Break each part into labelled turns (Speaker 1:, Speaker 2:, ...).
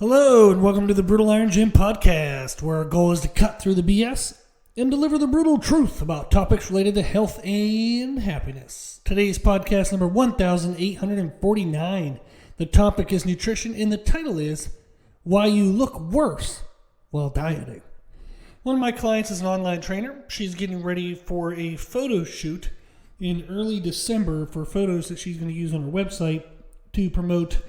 Speaker 1: Hello, and welcome to the Brutal Iron Gym podcast, where our goal is to cut through the BS and deliver the brutal truth about topics related to health and happiness. Today's podcast number 1849. The topic is nutrition, and the title is Why You Look Worse While Dieting. One of my clients is an online trainer. She's getting ready for a photo shoot in early December for photos that she's going to use on her website to promote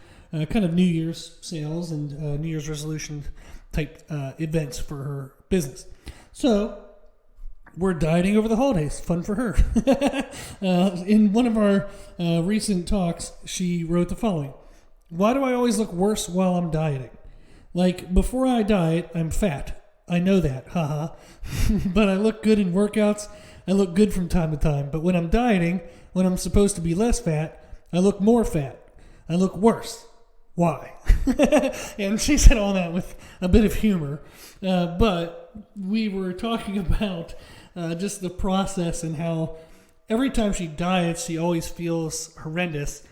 Speaker 1: kind of New Year's sales and New Year's resolution type events for her business. So we're dieting over the holidays. Fun for her. In one of our recent talks, she wrote the following. Why do I always look worse while I'm dieting? Like, before I diet, I'm fat. I know that, haha. But I look good in workouts. I look good from time to time. But when I'm dieting, when I'm supposed to be less fat, I look more fat. I look worse. Why? And she said all that with a bit of humor. But we were talking about just the process and how every time she diets, she always feels horrendous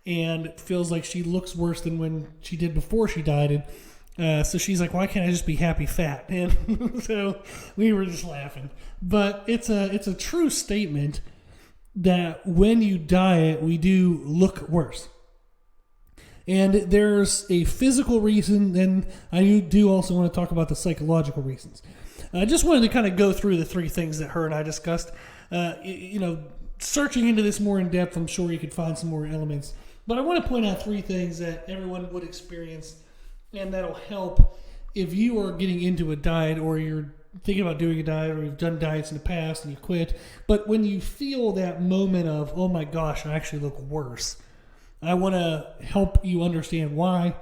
Speaker 1: and feels like she looks worse than when she did before she dieted. So she's like, why can't I just be happy fat? And so we were just laughing. But it's a true statement that when you diet, we do look worse. And there's a physical reason, and I do also want to talk about the psychological reasons. I just wanted to kind of go through the three things that her and I discussed. Searching into this more in depth, I'm sure you could find some more elements. But I want to point out three things that everyone would experience, and that'll help if you are getting into a diet or you're thinking about doing a diet or you've done diets in the past and you quit. But when you feel that moment of, oh my gosh, I actually look worse, I want to help you understand why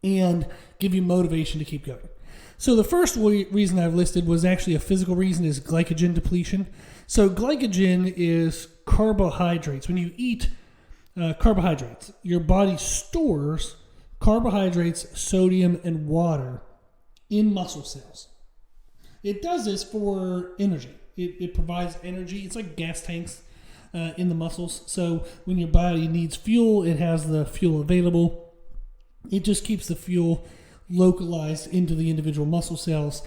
Speaker 1: and give you motivation to keep going. So the first reason I've listed was actually a physical reason, is glycogen depletion. So glycogen is carbohydrates. When you eat carbohydrates, your body stores carbohydrates, sodium, and water in muscle cells. It does this for energy. It provides energy. It's like gas tanks in the muscles. So when your body needs fuel, it has the fuel available. It just keeps the fuel localized into the individual muscle cells,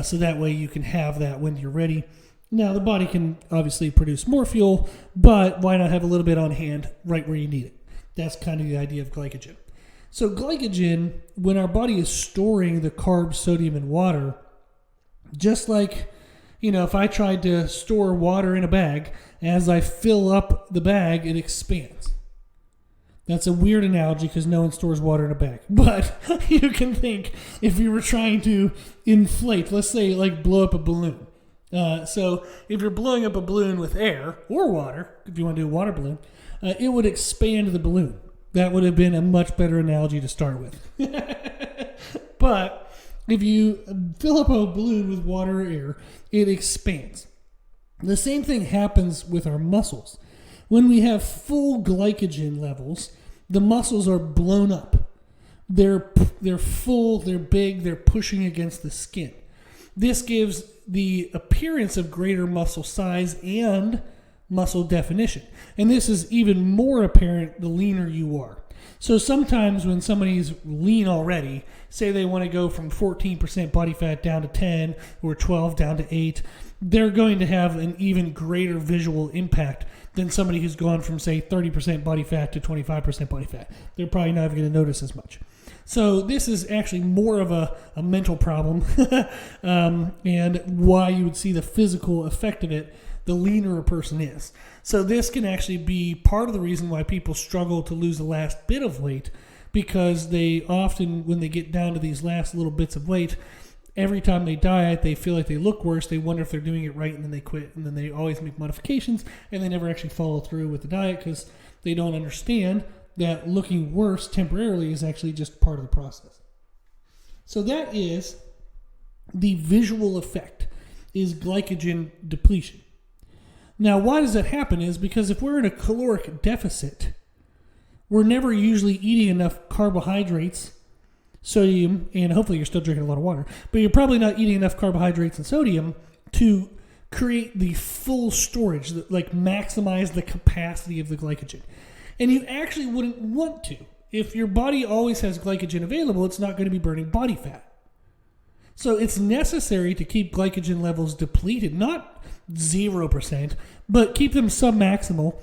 Speaker 1: so that way you can have that when you're ready. Now, the body can obviously produce more fuel, but why not have a little bit on hand right where you need it? That's kind of the idea of glycogen. So glycogen, when our body is storing the carbs, sodium, and water, just like, if I tried to store water in a bag, as I fill up the bag, it expands. That's a weird analogy because no one stores water in a bag. But you can think if you were trying to inflate, let's say like blow up a balloon. So if you're blowing up a balloon with air or water, if you want to do a water balloon, it would expand the balloon. That would have been a much better analogy to start with. But if you fill up a balloon with water or air, it expands. The same thing happens with our muscles. When we have full glycogen levels, the muscles are blown up. They're full, they're big, they're pushing against the skin. This gives the appearance of greater muscle size and muscle definition. And this is even more apparent the leaner you are. So sometimes when somebody's lean already, say they want to go from 14% body fat down to 10 or 12 down to 8, they're going to have an even greater visual impact than somebody who's gone from, say, 30% body fat to 25% body fat. They're probably not even going to notice as much. So this is actually more of a mental problem and why you would see the physical effect of it the leaner a person is. So this can actually be part of the reason why people struggle to lose the last bit of weight, because they often, when they get down to these last little bits of weight, every time they diet, they feel like they look worse. They wonder if they're doing it right, and then they quit. And then they always make modifications, and they never actually follow through with the diet because they don't understand that looking worse temporarily is actually just part of the process. So that is the visual effect, is glycogen depletion. Now, why does that happen is because if we're in a caloric deficit, we're never usually eating enough carbohydrates, sodium, and hopefully you're still drinking a lot of water, but you're probably not eating enough carbohydrates and sodium to create the full storage, like maximize the capacity of the glycogen. And you actually wouldn't want to. if your body always has glycogen available, it's not going to be burning body fat. So it's necessary to keep glycogen levels depleted, not 0%, but keep them submaximal.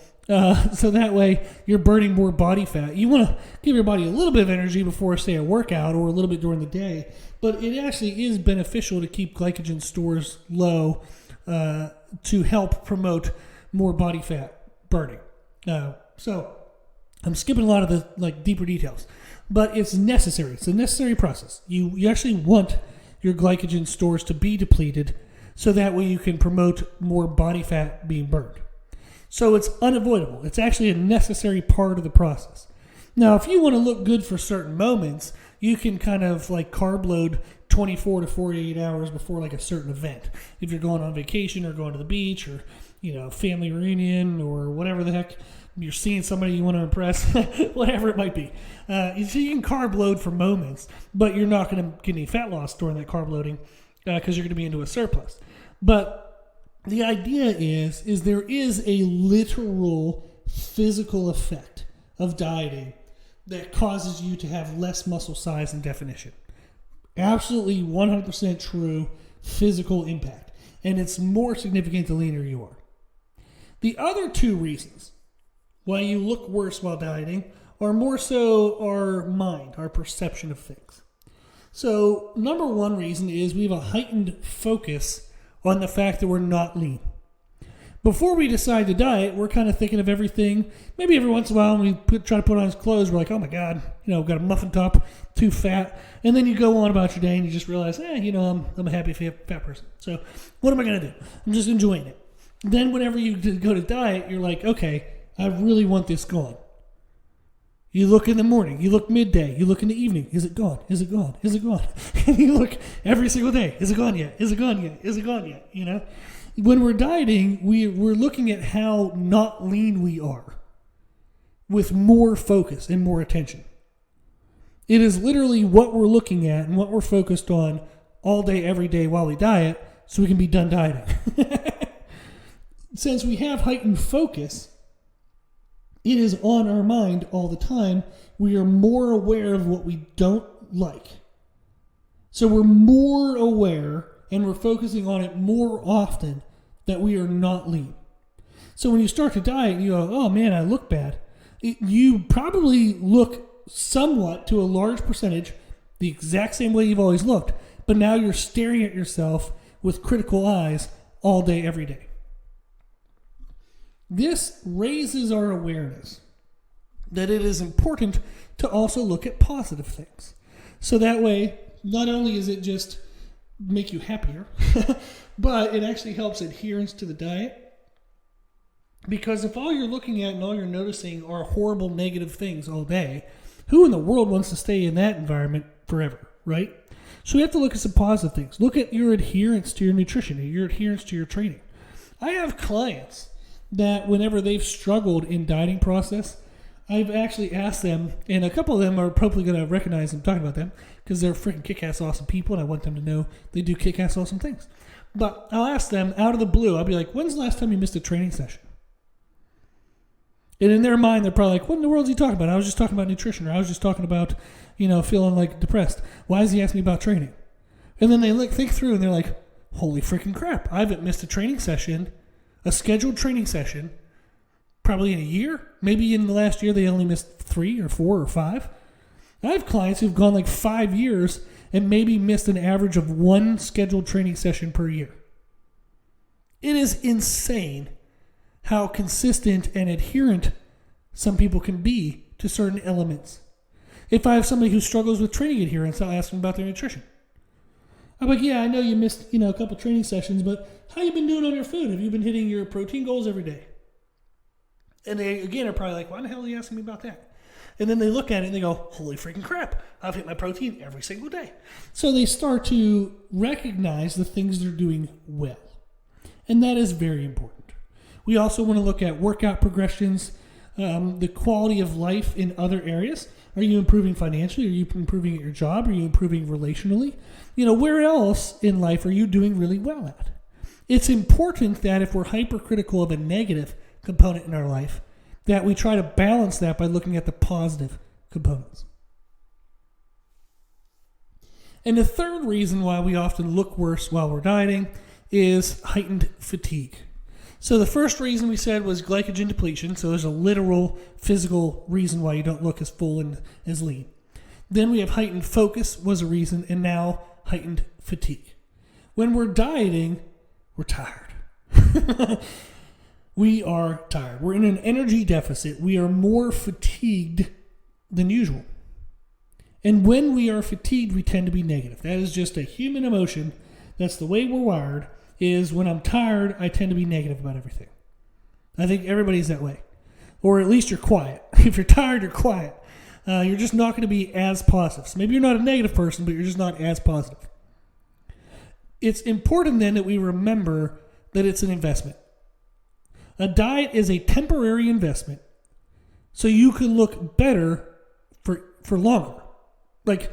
Speaker 1: So that way you're burning more body fat. You want to give your body a little bit of energy before, say, a workout or a little bit during the day. But it actually is beneficial to keep glycogen stores low to help promote more body fat burning. So I'm skipping a lot of the deeper details, but it's necessary. It's a necessary process. You actually want your glycogen stores to be depleted so that way you can promote more body fat being burned. So it's unavoidable. It's actually a necessary part of the process. Now, if you want to look good for certain moments, you can kind of carb load 24 to 48 hours before a certain event. If you're going on vacation or going to the beach or, family reunion or whatever the heck, you're seeing somebody you want to impress, whatever it might be. So you can carb load for moments, but you're not going to get any fat loss during that carb loading because you're going to be into a surplus. But the idea is there is a literal physical effect of dieting that causes you to have less muscle size and definition. Absolutely 100% true physical impact. And it's more significant the leaner you are. The other two reasons why you look worse while dieting are more so our mind, our perception of things. So number one reason is we have a heightened focus on the fact that we're not lean. Before we decide to diet, we're kind of thinking of everything. Maybe every once in a while when we try to put on clothes, we're like, oh my God, got a muffin top, too fat. And then you go on about your day and you just realize, I'm a happy fat person. So what am I going to do? I'm just enjoying it. Then whenever you go to diet, you're like, okay, I really want this gone. You look in the morning, you look midday, you look in the evening. Is it gone? Is it gone? Is it gone? And you look every single day. Is it gone yet? Is it gone yet? Is it gone yet? When we're dieting, we're looking at how not lean we are with more focus and more attention. It is literally what we're looking at and what we're focused on all day, every day while we diet so we can be done dieting. Since we have heightened focus, it is on our mind all the time. We are more aware of what we don't like. So we're more aware and we're focusing on it more often that we are not lean. So when you start to diet, you go, oh man, I look bad. You probably look somewhat to a large percentage the exact same way you've always looked, but now you're staring at yourself with critical eyes all day, every day. This raises our awareness that it is important to also look at positive things. So that way, not only is it just make you happier, but it actually helps adherence to the diet. Because if all you're looking at and all you're noticing are horrible negative things all day, who in the world wants to stay in that environment forever, right? So we have to look at some positive things. Look at your adherence to your nutrition, your adherence to your training. I have clients that whenever they've struggled in dieting process, I've actually asked them, and a couple of them are probably going to recognize I'm talking about them because they're freaking kick-ass awesome people, and I want them to know they do kick-ass awesome things. But I'll ask them out of the blue, I'll be like, when's the last time you missed a training session? And in their mind, they're probably like, what in the world is he talking about? I was just talking about nutrition, or I was just talking about, feeling depressed. Why is he asking me about training? And then they think through and they're like, holy freaking crap, I haven't missed a training session, a scheduled training session, probably in a year. Maybe in the last year they only missed 3 or 4 or 5. I have clients who've gone 5 years and maybe missed an average of 1 scheduled training session per year. It is insane how consistent and adherent some people can be to certain elements. If I have somebody who struggles with training adherence, I'll ask them about their nutrition. I'm like, yeah, I know you missed, a couple training sessions, but how you been doing on your food? Have you been hitting your protein goals every day? And they, again, are probably like, why the hell are you asking me about that? And then they look at it and they go, holy freaking crap, I've hit my protein every single day. So they start to recognize the things they're doing well. And that is very important. We also want to look at workout progressions, the quality of life in other areas. Are you improving financially? Are you improving at your job? Are you improving relationally? Where else in life are you doing really well at? It's important that if we're hypercritical of a negative component in our life, that we try to balance that by looking at the positive components. And the third reason why we often look worse while we're dieting is heightened fatigue. So the first reason we said was glycogen depletion. So there's a literal physical reason why you don't look as full and as lean. Then we have heightened focus was a reason, and now heightened fatigue. When we're dieting, we're tired. We are tired. We're in an energy deficit. We are more fatigued than usual. And when we are fatigued, we tend to be negative. That is just a human emotion. That's the way we're wired, is when I'm tired, I tend to be negative about everything. I think everybody's that way. Or at least you're quiet. If you're tired, you're quiet. You're just not going to be as positive. So maybe you're not a negative person, but you're just not as positive. It's important then that we remember that it's an investment. A diet is a temporary investment so you can look better for longer. Like,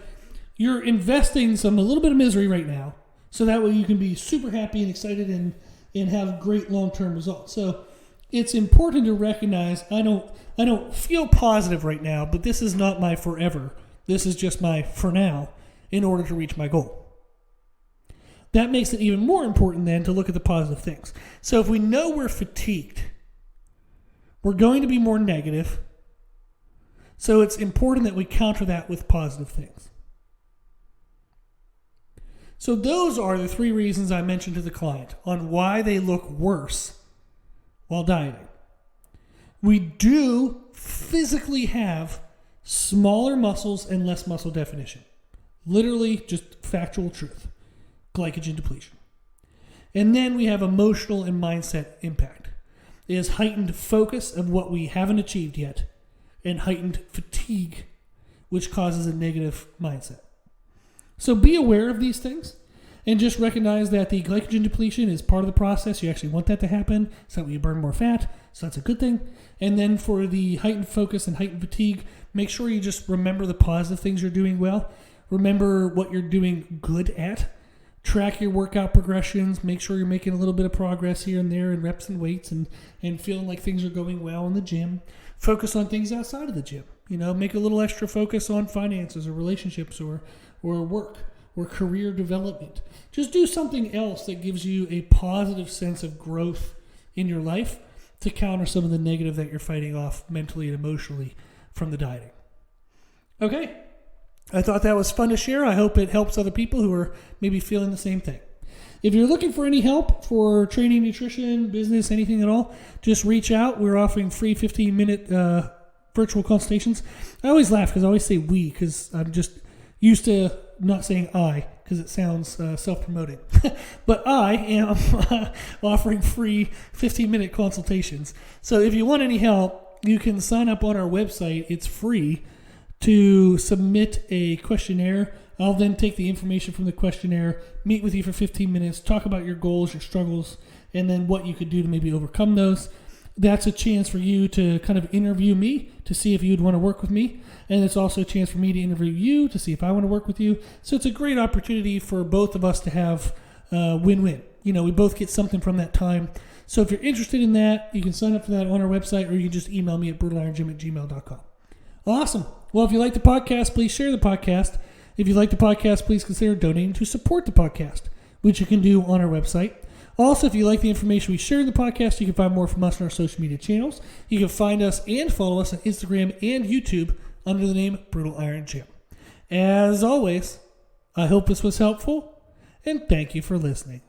Speaker 1: you're investing a little bit of misery right now, so that way you can be super happy and excited and have great long-term results. So it's important to recognize I don't feel positive right now, but this is not my forever. This is just my for now in order to reach my goal. That makes it even more important then to look at the positive things. So if we know we're fatigued, we're going to be more negative. So it's important that we counter that with positive things. So those are the three reasons I mentioned to the client on why they look worse while dieting. We do physically have smaller muscles and less muscle definition. Literally just factual truth. Glycogen depletion. And then we have emotional and mindset impact. It is heightened focus of what we haven't achieved yet, and heightened fatigue, which causes a negative mindset. So be aware of these things and just recognize that the glycogen depletion is part of the process. You actually want that to happen so that you burn more fat. So that's a good thing. And then for the heightened focus and heightened fatigue, make sure you just remember the positive things you're doing well. Remember what you're doing good at. Track your workout progressions. Make sure you're making a little bit of progress here and there in reps and weights and feeling like things are going well in the gym. Focus on things outside of the gym. Make a little extra focus on finances or relationships or work or career development. Just do something else that gives you a positive sense of growth in your life to counter some of the negative that you're fighting off mentally and emotionally from the dieting. Okay. I thought that was fun to share. I hope it helps other people who are maybe feeling the same thing. If you're looking for any help for training, nutrition, business, anything at all, just reach out. We're offering free 15-minute virtual consultations. I always laugh because I always say we because I'm just used to not saying I because it sounds self-promoting. But I am offering free 15-minute consultations. So if you want any help, you can sign up on our website. It's free to submit a questionnaire. I'll then take the information from the questionnaire, meet with you for 15 minutes, talk about your goals, your struggles, and then what you could do to maybe overcome those. That's a chance for you to kind of interview me to see if you'd want to work with me. And it's also a chance for me to interview you to see if I want to work with you. So it's a great opportunity for both of us to have win-win. We both get something from that time. So if you're interested in that, you can sign up for that on our website, or you can just email me at brutalirongym@gmail.com. Awesome. Well, if you like the podcast, please share the podcast. If you like the podcast, please consider donating to support the podcast, which you can do on our website. Also, if you like the information we share in the podcast, you can find more from us on our social media channels. You can find us and follow us on Instagram and YouTube under the name Brutal Iron Gym. As always, I hope this was helpful, and thank you for listening.